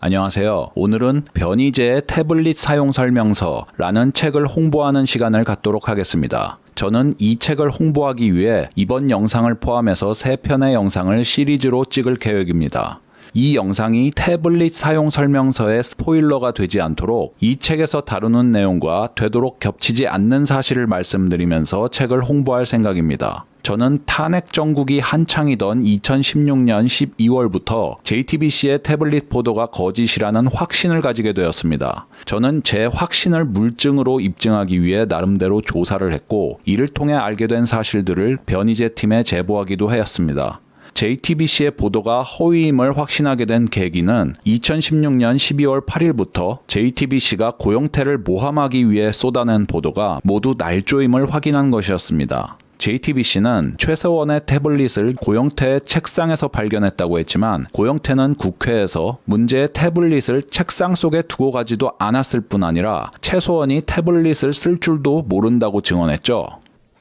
안녕하세요. 오늘은 변희재의 태블릿 사용 설명서라는 책을 홍보하는 시간을 갖도록 하겠습니다. 저는 이 책을 홍보하기 위해 이번 영상을 포함해서 3편의 영상을 시리즈로 찍을 계획입니다. 이 영상이 태블릿 사용 설명서의 스포일러가 되지 않도록 이 책에서 다루는 내용과 되도록 겹치지 않는 사실을 말씀드리면서 책을 홍보할 생각입니다. 저는 탄핵 정국이 한창이던 2016년 12월부터 JTBC의 태블릿 보도가 거짓이라는 확신을 가지게 되었습니다. 저는 제 확신을 물증으로 입증하기 위해 나름대로 조사를 했고, 이를 통해 알게 된 사실들을 변희재 팀에 제보하기도 하였습니다. JTBC의 보도가 허위임을 확신하게 된 계기는 2016년 12월 8일부터 JTBC가 고영태를 모함하기 위해 쏟아낸 보도가 모두 날조임을 확인한 것이었습니다. JTBC는 최서원의 태블릿을 고영태의 책상에서 발견했다고 했지만, 고영태는 국회에서 문제의 태블릿을 책상 속에 두고 가지도 않았을 뿐 아니라 최서원이 태블릿을 쓸 줄도 모른다고 증언했죠.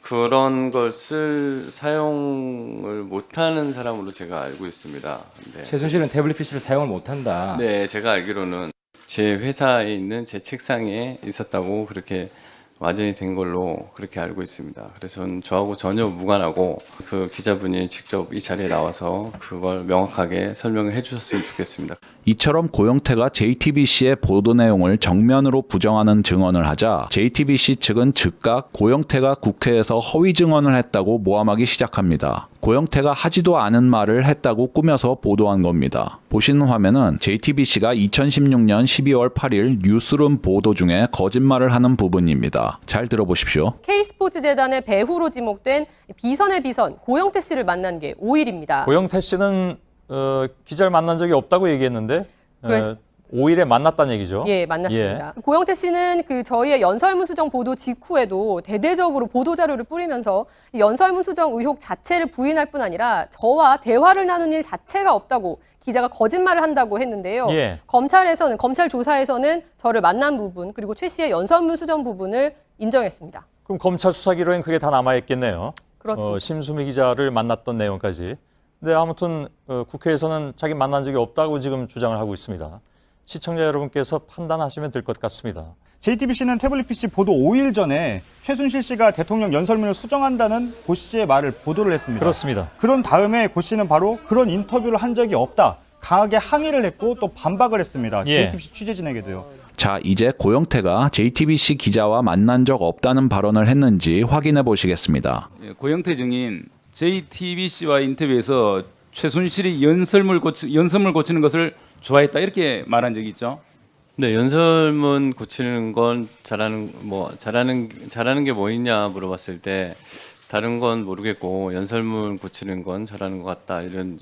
그런 걸 사용을 못하는 사람으로 제가 알고 있습니다. 네. 최순실은 태블릿 PC를 사용을 못한다. 네, 제가 알기로는 제 회사에 있는 제 책상에 있었다고 그렇게 와전이 된 걸로 그렇게 알고 있습니다. 그래서 저하고 전혀 무관하고 그 기자분이 직접 이 자리에 나와서 그걸 명확하게 설명을 해주셨으면 좋겠습니다. 이처럼 고영태가 JTBC의 보도 내용을 정면으로 부정하는 증언을 하자 JTBC 측은 즉각 고영태가 국회에서 허위 증언을 했다고 모함하기 시작합니다. 고영태가 하지도 않은 말을 했다고 꾸며서 보도한 겁니다. 보시는 화면은 JTBC가 2016년 12월 8일 뉴스룸 보도 중에 거짓말을 하는 부분입니다. 잘 들어보십시오. K스포츠재단의 배후로 지목된 비선의 비선 고영태 씨를 만난 게 5일입니다. 고영태 씨는 기자를 만난 적이 없다고 얘기했는데 5일에 만났다는 얘기죠. 예, 만났습니다. 고영태 씨는 저희의 연설문 수정 보도 직후에도 대대적으로 보도 자료를 뿌리면서 연설문 수정 의혹 자체를 부인할 뿐 아니라 저와 대화를 나눈 일 자체가 없다고 기자가 거짓말을 한다고 했는데요. 검찰 조사에서는 저를 만난 부분 그리고 최 씨의 연설문 수정 부분을 인정했습니다. 그럼 검찰 수사 기록엔 그게 다 남아있겠네요. 그렇습니다. 심수미 기자를 만났던 내용까지. 근데 아무튼 국회에서는 자기 만난 적이 없다고 지금 주장을 하고 있습니다. 시청자 여러분께서 판단하시면 될 것 같습니다. JTBC는 태블릿 PC 보도 5일 전에 최순실 씨가 대통령 연설문을 수정한다는 고 씨의 말을 보도를 했습니다. 그렇습니다. 그런 다음에 고 씨는 바로 그런 인터뷰를 한 적이 없다, 강하게 항의를 했고 또 반박을 했습니다. JTBC 취재진에게도요. 자, 이제 고영태가 JTBC 기자와 만난 적 없다는 발언을 했는지 확인해 보시겠습니다. 고영태 증인 JTBC와 인터뷰에서 최순실이 연설문 고치는 것을 좋아했다 이렇게 말한 적이 있죠. 네, 연설문 고치는 건 잘하는 게 뭐 있냐 물어봤을 때 다른 건 모르겠고 연설문 고치는 건 잘하는 것 같다 이런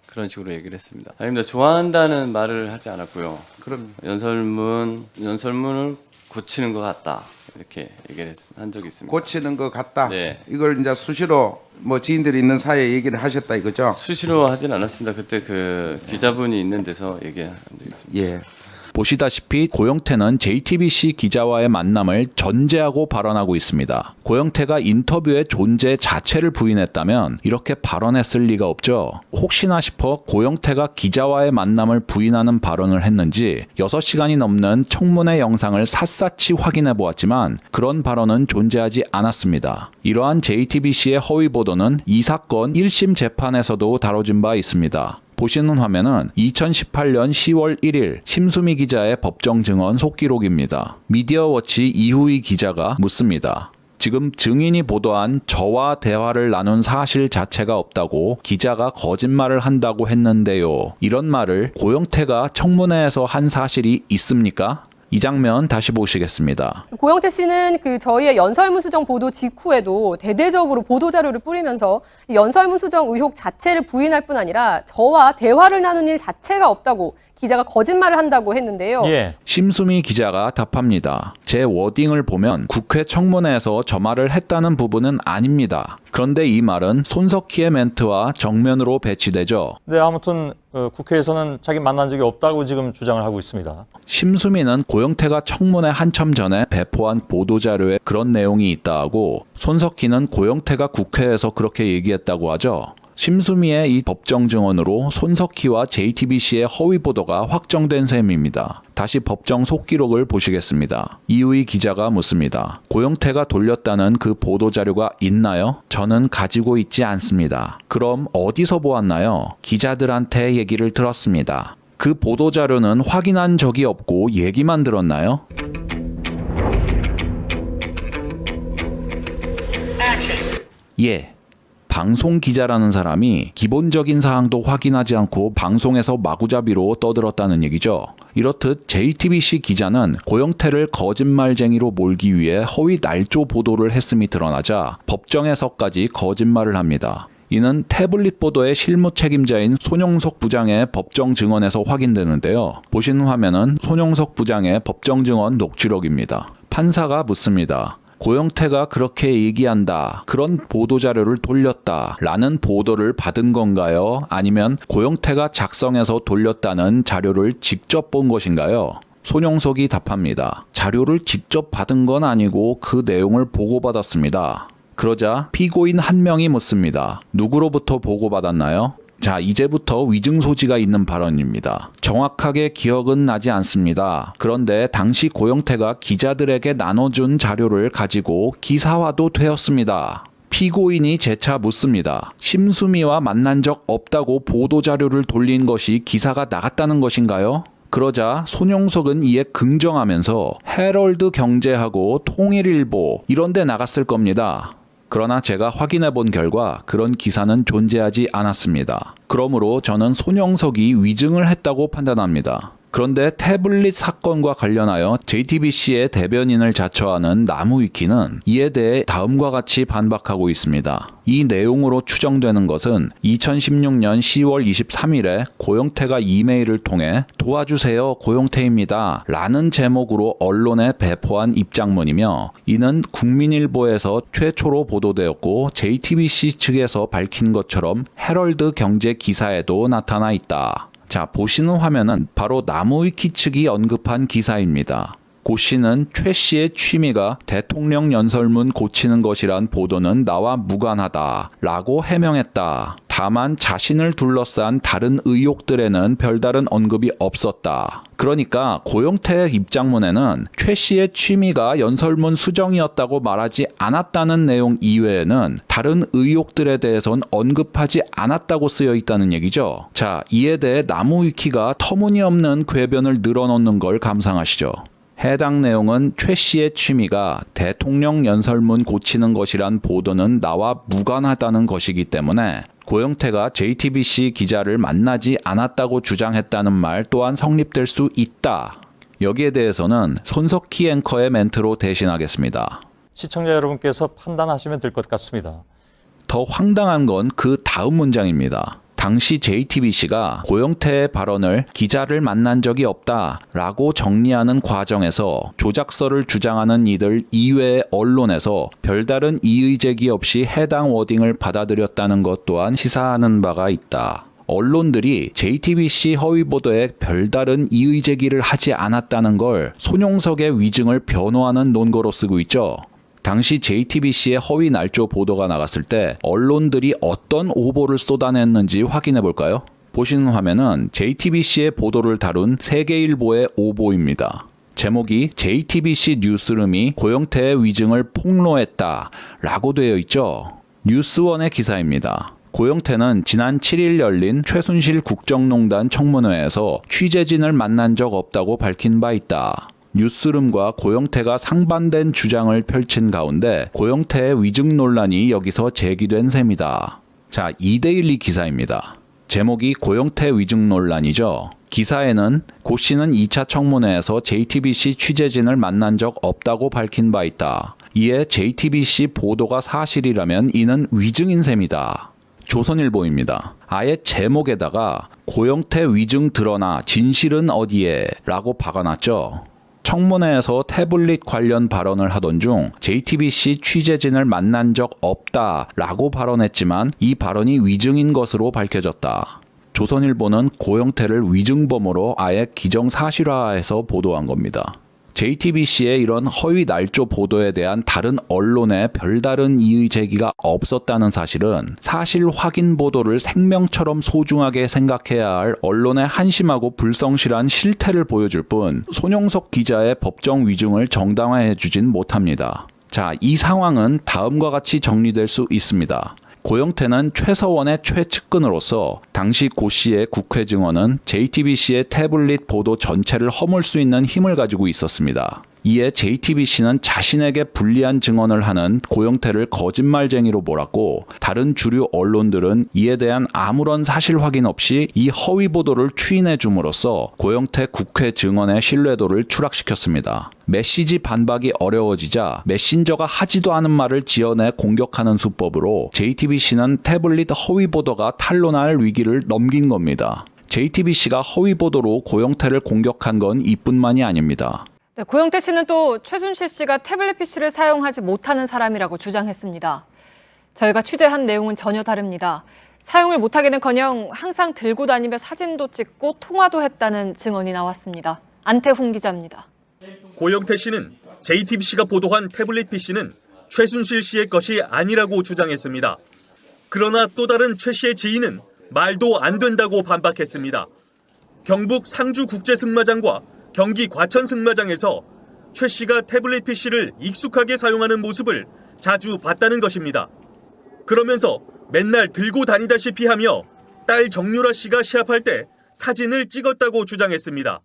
그런 식으로 얘기를 했습니다. 아닙니다. 좋아한다는 말을 하지 않았고요. 그럼 연설문을 고치는 것 같다 이렇게 얘기를 한 적이 있습니다. 고치는 것 같다. 네. 이걸 이제 수시로 지인들이 있는 사이에 얘기를 하셨다 이거죠? 수시로 하진 않았습니다. 그때 그 기자분이 있는 데서 얘기한 적이 있습니다. 예. 보시다시피 고영태는 JTBC 기자와의 만남을 전제하고 발언하고 있습니다. 고영태가 인터뷰의 존재 자체를 부인했다면 이렇게 발언했을 리가 없죠. 혹시나 싶어 고영태가 기자와의 만남을 부인하는 발언을 했는지 6시간이 넘는 청문회 영상을 샅샅이 확인해 보았지만 그런 발언은 존재하지 않았습니다. 이러한 JTBC의 허위 보도는 이 사건 1심 재판에서도 다뤄진 바 있습니다. 보시는 화면은 2018년 10월 1일 심수미 기자의 법정 증언 속기록입니다. 미디어워치 이후희 기자가 묻습니다. 지금 증인이 보도한 저와 대화를 나눈 사실 자체가 없다고 기자가 거짓말을 한다고 했는데요. 이런 말을 고영태가 청문회에서 한 사실이 있습니까? 이 장면 다시 보시겠습니다. 고영태 씨는 저희의 연설문 수정 보도 직후에도 대대적으로 보도 자료를 뿌리면서 연설문 수정 의혹 자체를 부인할 뿐 아니라 저와 대화를 나눈 일 자체가 없다고 기자가 거짓말을 한다고 했는데요. 심수미 기자가 답합니다. 제 워딩을 보면 국회 청문회에서 저 말을 했다는 부분은 아닙니다. 그런데 이 말은 손석희의 멘트와 정면으로 배치되죠. 네, 아무튼 국회에서는 자기 만난 적이 없다고 지금 주장을 하고 있습니다. 심수미는 고영태가 청문회 한참 전에 배포한 보도자료에 그런 내용이 있다 하고, 손석희는 고영태가 국회에서 그렇게 얘기했다고 하죠. 심수미의 이 법정 증언으로 손석희와 JTBC의 허위 보도가 확정된 셈입니다. 다시 법정 속기록을 보시겠습니다. 이우희 기자가 묻습니다. 고영태가 돌렸다는 그 보도 자료가 있나요? 저는 가지고 있지 않습니다. 그럼 어디서 보았나요? 기자들한테 얘기를 들었습니다. 그 보도 자료는 확인한 적이 없고 얘기만 들었나요? 예. 방송 기자라는 사람이 기본적인 사항도 확인하지 않고 방송에서 마구잡이로 떠들었다는 얘기죠. 이렇듯 JTBC 기자는 고영태를 거짓말쟁이로 몰기 위해 허위 날조 보도를 했음이 드러나자 법정에서까지 거짓말을 합니다. 이는 태블릿 보도의 실무 책임자인 손용석 부장의 법정 증언에서 확인되는데요. 보시는 화면은 손용석 부장의 법정 증언 녹취록입니다. 판사가 묻습니다. 고영태가 그렇게 얘기한다. 그런 보도자료를 돌렸다. 라는 보도를 받은 건가요? 아니면 고영태가 작성해서 돌렸다는 자료를 직접 본 것인가요? 손용석이 답합니다. 자료를 직접 받은 건 아니고 그 내용을 보고받았습니다. 그러자 피고인 한 명이 묻습니다. 누구로부터 보고받았나요? 자, 이제부터 위증 소지가 있는 발언입니다. 정확하게 기억은 나지 않습니다. 그런데 당시 고영태가 기자들에게 나눠준 자료를 가지고 기사화도 되었습니다. 피고인이 재차 묻습니다. 심수미와 만난 적 없다고 보도자료를 돌린 것이 기사가 나갔다는 것인가요? 그러자 손용석은 이에 긍정하면서 헤럴드 경제하고 통일일보 이런 데 나갔을 겁니다. 그러나 제가 확인해 본 결과 그런 기사는 존재하지 않았습니다. 그러므로 저는 손용석이 위증을 했다고 판단합니다. 그런데 태블릿 사건과 관련하여 JTBC의 대변인을 자처하는 나무위키는 이에 대해 다음과 같이 반박하고 있습니다. 이 내용으로 추정되는 것은 2016년 10월 23일에 고영태가 이메일을 통해 도와주세요 고영태입니다 라는 제목으로 언론에 배포한 입장문이며 이는 국민일보에서 최초로 보도되었고 JTBC 측에서 밝힌 것처럼 헤럴드 경제 기사에도 나타나 있다. 자, 보시는 화면은 바로 나무위키 측이 언급한 기사입니다. 고 씨는 최 씨의 취미가 대통령 연설문 고치는 것이란 보도는 나와 무관하다 라고 해명했다. 다만 자신을 둘러싼 다른 의혹들에는 별다른 언급이 없었다. 그러니까 고영태의 입장문에는 최 씨의 취미가 연설문 수정이었다고 말하지 않았다는 내용 이외에는 다른 의혹들에 대해선 언급하지 않았다고 쓰여 있다는 얘기죠. 자, 이에 대해 나무위키가 터무니없는 궤변을 늘어놓는 걸 감상하시죠. 해당 내용은 최 씨의 취미가 대통령 연설문 고치는 것이란 보도는 나와 무관하다는 것이기 때문에 고영태가 JTBC 기자를 만나지 않았다고 주장했다는 말 또한 성립될 수 있다. 여기에 대해서는 손석희 앵커의 멘트로 대신하겠습니다. 시청자 여러분께서 판단하시면 될 것 같습니다. 더 황당한 건 그 다음 문장입니다. 당시 JTBC가 고영태의 발언을 기자를 만난 적이 없다라고 정리하는 과정에서 조작서를 주장하는 이들 이외의 언론에서 별다른 이의 제기 없이 해당 워딩을 받아들였다는 것 또한 시사하는 바가 있다. 언론들이 JTBC 허위 보도에 별다른 이의 제기를 하지 않았다는 걸 손용석의 위증을 변호하는 논거로 쓰고 있죠. 당시 JTBC의 허위 날조 보도가 나갔을 때 언론들이 어떤 오보를 쏟아냈는지 확인해 볼까요? 보시는 화면은 JTBC의 보도를 다룬 세계일보의 오보입니다. 제목이 JTBC 뉴스룸이 고영태의 위증을 폭로했다 라고 되어 있죠. 뉴스원의 기사입니다. 고영태는 지난 7일 열린 최순실 국정농단 청문회에서 취재진을 만난 적 없다고 밝힌 바 있다. 뉴스룸과 고영태가 상반된 주장을 펼친 가운데 고영태의 위증 논란이 여기서 제기된 셈이다. 자, 이데일리 기사입니다. 제목이 고영태 위증 논란이죠. 기사에는 고 씨는 2차 청문회에서 JTBC 취재진을 만난 적 없다고 밝힌 바 있다. 이에 JTBC 보도가 사실이라면 이는 위증인 셈이다. 조선일보입니다. 아예 제목에다가 고영태 위증 드러나 진실은 어디에? 라고 박아놨죠. 청문회에서 태블릿 관련 발언을 하던 중 JTBC 취재진을 만난 적 없다라고 발언했지만 이 발언이 위증인 것으로 밝혀졌다. 조선일보는 고영태를 위증범으로 아예 기정사실화해서 보도한 겁니다. JTBC의 이런 허위 날조 보도에 대한 다른 언론의 별다른 이의 제기가 없었다는 사실은 사실 확인 보도를 생명처럼 소중하게 생각해야 할 언론의 한심하고 불성실한 실태를 보여줄 뿐 손용석 기자의 법정 위증을 정당화해주진 못합니다. 자, 이 상황은 다음과 같이 정리될 수 있습니다. 고영태는 최서원의 최측근으로서 당시 고 씨의 국회 증언은 JTBC의 태블릿 보도 전체를 허물 수 있는 힘을 가지고 있었습니다. 이에 JTBC는 자신에게 불리한 증언을 하는 고영태를 거짓말쟁이로 몰았고 다른 주류 언론들은 이에 대한 아무런 사실 확인 없이 이 허위 보도를 추인해 줌으로써 고영태 국회 증언의 신뢰도를 추락시켰습니다. 메시지 반박이 어려워지자 메신저가 하지도 않은 말을 지어내 공격하는 수법으로 JTBC는 태블릿 허위 보도가 탄로날 위기를 넘긴 겁니다. JTBC가 허위 보도로 고영태를 공격한 건 이뿐만이 아닙니다. 네, 고영태 씨는 또 최순실 씨가 태블릿 PC를 사용하지 못하는 사람이라고 주장했습니다. 저희가 취재한 내용은 전혀 다릅니다. 사용을 못하기는커녕 항상 들고 다니며 사진도 찍고 통화도 했다는 증언이 나왔습니다. 안태훈 기자입니다. 고영태 씨는 JTBC가 보도한 태블릿 PC는 최순실 씨의 것이 아니라고 주장했습니다. 그러나 또 다른 최 씨의 지인은 말도 안 된다고 반박했습니다. 경북 상주 국제승마장과 경기 과천 승마장에서 최 씨가 태블릿 PC를 익숙하게 사용하는 모습을 자주 봤다는 것입니다. 그러면서 맨날 들고 다니다시피 하며 딸 정유라 씨가 시합할 때 사진을 찍었다고 주장했습니다.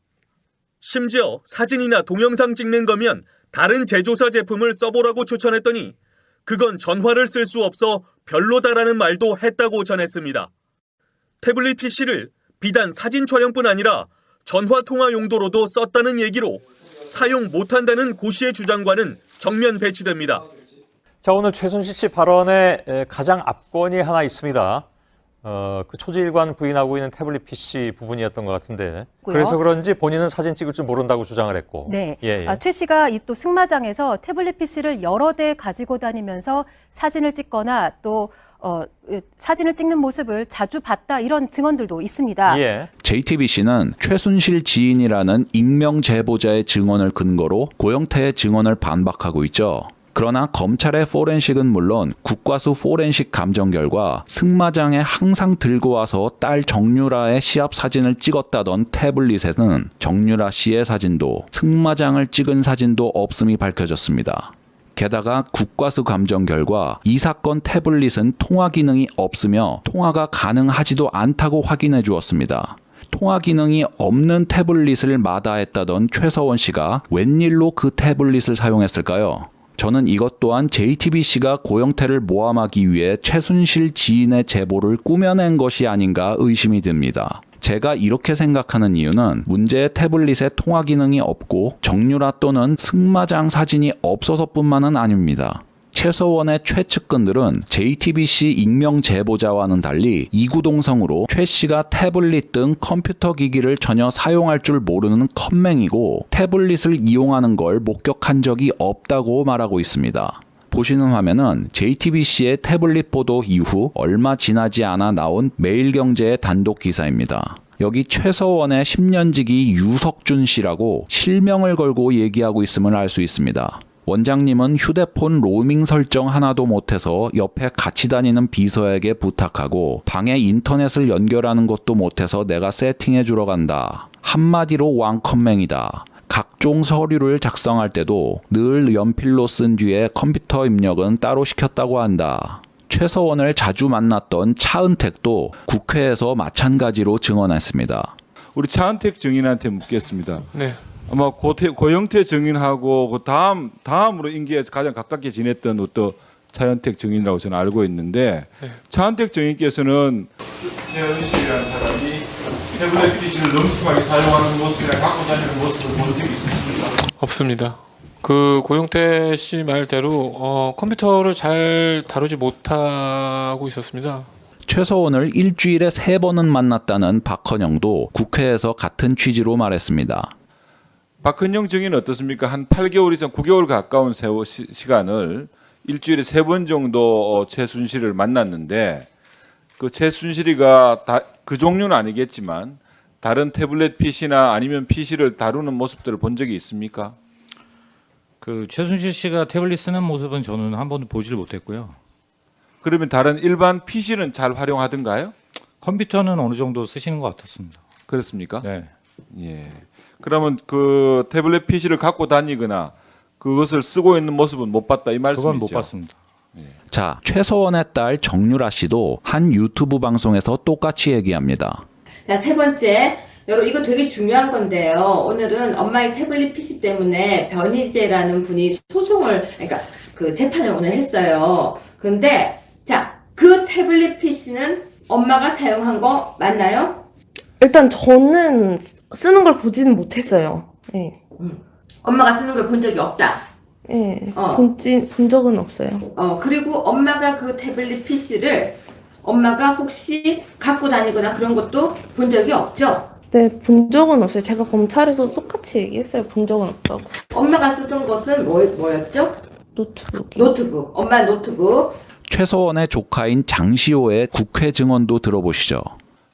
심지어 사진이나 동영상 찍는 거면 다른 제조사 제품을 써보라고 추천했더니 그건 전화를 쓸 수 없어 별로다라는 말도 했다고 전했습니다. 태블릿 PC를 비단 사진 촬영뿐 아니라 전화 통화 용도로도 썼다는 얘기로 사용 못한다는 고 씨의 주장과는 정면 배치됩니다. 자, 오늘 최순실 씨 발언에 가장 압권이 하나 있습니다. 그 초지일관 부인하고 있는 태블릿 PC 부분이었던 것 같은데 그래서 그런지 본인은 사진 찍을 줄 모른다고 주장을 했고. 네. 예. 최 씨가 이 또 승마장에서 태블릿 PC를 여러 대 가지고 다니면서 사진을 찍거나 또 사진을 찍는 모습을 자주 봤다 이런 증언들도 있습니다. 예. JTBC는 최순실 지인이라는 익명 제보자의 증언을 근거로 고영태의 증언을 반박하고 있죠. 그러나 검찰의 포렌식은 물론 국과수 포렌식 감정 결과 승마장에 항상 들고 와서 딸 정유라의 시합 사진을 찍었다던 태블릿에는 정유라 씨의 사진도 승마장을 찍은 사진도 없음이 밝혀졌습니다. 게다가 국과수 감정 결과 이 사건 태블릿은 통화 기능이 없으며 통화가 가능하지도 않다고 확인해 주었습니다. 통화 기능이 없는 태블릿을 마다했다던 최서원 씨가 웬일로 그 태블릿을 사용했을까요? 저는 이것 또한 JTBC가 고영태를 모함하기 위해 최순실 지인의 제보를 꾸며낸 것이 아닌가 의심이 듭니다. 제가 이렇게 생각하는 이유는 문제의 태블릿에 통화 기능이 없고 정유라 또는 승마장 사진이 없어서뿐만은 아닙니다. 최서원의 최측근들은 JTBC 익명 제보자와는 달리 이구동성으로 최 씨가 태블릿 등 컴퓨터 기기를 전혀 사용할 줄 모르는 컴맹이고 태블릿을 이용하는 걸 목격한 적이 없다고 말하고 있습니다. 보시는 화면은 JTBC의 태블릿 보도 이후 얼마 지나지 않아 나온 매일경제의 단독 기사입니다. 여기 최서원의 10년지기 유석준 씨라고 실명을 걸고 얘기하고 있음을 알 수 있습니다. 원장님은 휴대폰 로밍 설정 하나도 못해서 옆에 같이 다니는 비서에게 부탁하고 방에 인터넷을 연결하는 것도 못해서 내가 세팅해 주러 간다. 한마디로 왕컴맹이다. 각종 서류를 작성할 때도 늘 연필로 쓴 뒤에 컴퓨터 입력은 따로 시켰다고 한다. 최서원을 자주 만났던 차은택도 국회에서 마찬가지로 증언했습니다. 우리 차은택 증인한테 묻겠습니다. 네. 아마 고영태 증인하고 그 다음으로 임기에서 가장 가깝게 지냈던 어떤 차은택 증인이라고 저는 알고 있는데 네. 차은택 증인께서는 최은실이라는 사람이 태블릿 PC를 능숙하게 사용하는 모습이나 갖고 다니는 모습을 본 적이 있습니까? 없습니다. 그 고영태 씨 말대로 컴퓨터를 잘 다루지 못하고 있었습니다. 최서원을 일주일에 3번은 만났다는 박헌영도 국회에서 같은 취지로 말했습니다. 박헌영 증인은 어떻습니까? 한 8개월 이상 9개월 가까운 시간을 일주일에 3번 정도 최순실을 만났는데 그 최순실이가 그 종류는 아니겠지만 다른 태블릿 PC나 아니면 PC를 다루는 모습들을 본 적이 있습니까? 그 최순실 씨가 태블릿 쓰는 모습은 저는 한 번도 보지를 못했고요. 그러면 다른 일반 PC는 잘 활용하던가요? 컴퓨터는 어느 정도 쓰시는 것 같았습니다. 그렇습니까? 네. 예. 그러면 그 태블릿 PC를 갖고 다니거나 그것을 쓰고 있는 모습은 못 봤다 이 말씀이죠? 그건 못 봤습니다. 자, 최서원의 딸 정유라 씨도 한 유튜브 방송에서 똑같이 얘기합니다. 자, 세 번째. 여러분 이거 되게 중요한 건데요. 오늘은 엄마의 태블릿 PC 때문에 변희재라는 분이 그러니까 그 재판을 오늘 했어요. 근데 자, 그 태블릿 PC는 엄마가 사용한 거 맞나요? 일단 저는 쓰는 걸 보지는 못했어요. 네. 엄마가 쓰는 걸 본 적이 없다. 네. 본 적은 없어요. 그리고 엄마가 그 태블릿 PC를 엄마가 혹시 갖고 다니거나 그런 것도 본 적이 없죠? 네, 본 적은 없어요. 제가 검찰에서 똑같이 얘기했어요. 본 적은 없다고. 엄마가 쓰던 것은 뭐였죠? 노트북. 엄마 노트북. 최서원의 조카인 장시호의 국회 증언도 들어보시죠.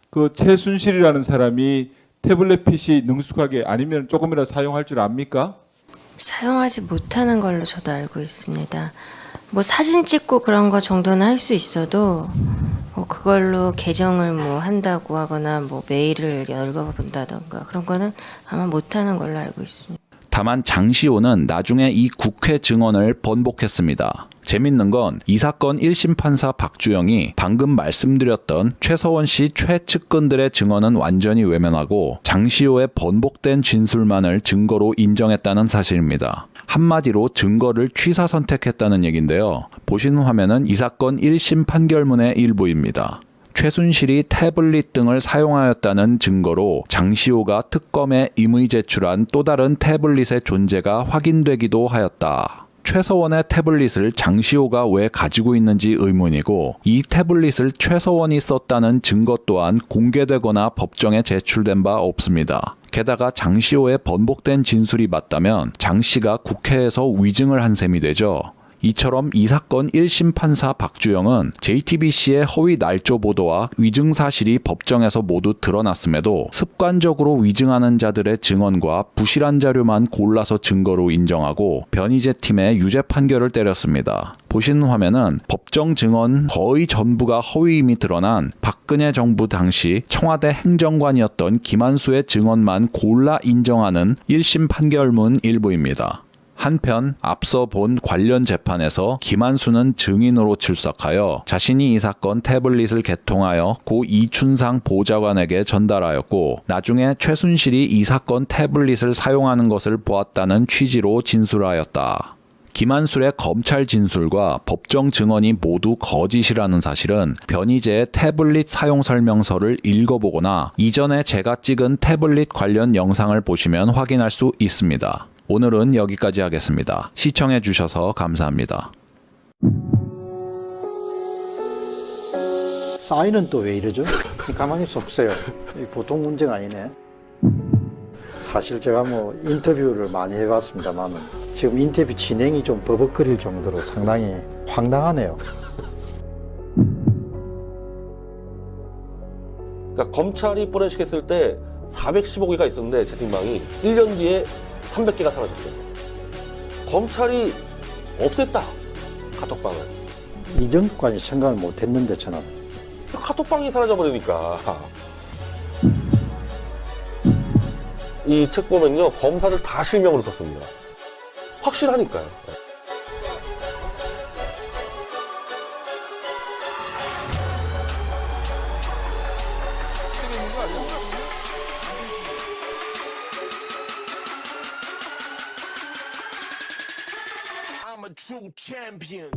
그 최순실이라는 사람이 태블릿 PC 능숙하게 아니면 조금이라도 사용할 줄 압니까? 사용하지 못하는 걸로 저도 알고 있습니다. 뭐 사진 찍고 그런 거 정도는 할 수 있어도 뭐 그걸로 계정을 뭐 한다고 하거나 뭐 메일을 읽어본다던가 그런 거는 아마 못하는 걸로 알고 있습니다. 다만 장시호는 나중에 이 국회 증언을 번복했습니다. 재밌는 건 이 사건 1심 판사 박주영이 방금 말씀드렸던 최서원 씨 최측근들의 증언은 완전히 외면하고 장시호의 번복된 진술만을 증거로 인정했다는 사실입니다. 한마디로 증거를 취사 선택했다는 얘긴데요. 보시는 화면은 이 사건 1심 판결문의 일부입니다. 최순실이 태블릿 등을 사용하였다는 증거로 장시호가 특검에 임의 제출한 또 다른 태블릿의 존재가 확인되기도 하였다. 최서원의 태블릿을 장시호가 왜 가지고 있는지 의문이고 이 태블릿을 최서원이 썼다는 증거 또한 공개되거나 법정에 제출된 바 없습니다. 게다가 장시호의 번복된 진술이 맞다면 장 씨가 국회에서 위증을 한 셈이 되죠. 이처럼 이 사건 1심 판사 박주영은 JTBC의 허위 날조 보도와 위증 사실이 법정에서 모두 드러났음에도 습관적으로 위증하는 자들의 증언과 부실한 자료만 골라서 증거로 인정하고 변희재 팀의 유죄 판결을 때렸습니다. 보시는 화면은 법정 증언 거의 전부가 허위임이 드러난 박근혜 정부 당시 청와대 행정관이었던 김한수의 증언만 골라 인정하는 1심 판결문 일부입니다. 한편 앞서 본 관련 재판에서 김한수는 증인으로 출석하여 자신이 이 사건 태블릿을 개통하여 고 이춘상 보좌관에게 전달하였고 나중에 최순실이 이 사건 태블릿을 사용하는 것을 보았다는 취지로 진술하였다. 김한술의 검찰 진술과 법정 증언이 모두 거짓이라는 사실은 변희재의 태블릿 사용 설명서를 읽어보거나 이전에 제가 찍은 태블릿 관련 영상을 보시면 확인할 수 있습니다. 오늘은 여기까지 하겠습니다. 시청해 주셔서 감사합니다. 사인은 또 왜 이러죠? 가만히 있어 보세요. 보통 문제가 아니네. 사실 제가 뭐 인터뷰를 많이 해봤습니다만 지금 인터뷰 진행이 좀 버벅거릴 정도로 상당히 황당하네요. 그러니까 검찰이 포렌식했을 때 415개가 있었는데 채팅방이 1년 뒤에 300개가 사라졌어요. 검찰이 없앴다. 카톡방을. 이전까지 생각을 못했는데 저는. 카톡방이 사라져버리니까. 이 책 보면요. 검사들 다 실명으로 썼습니다. 확실하니까요. I'm a true champion.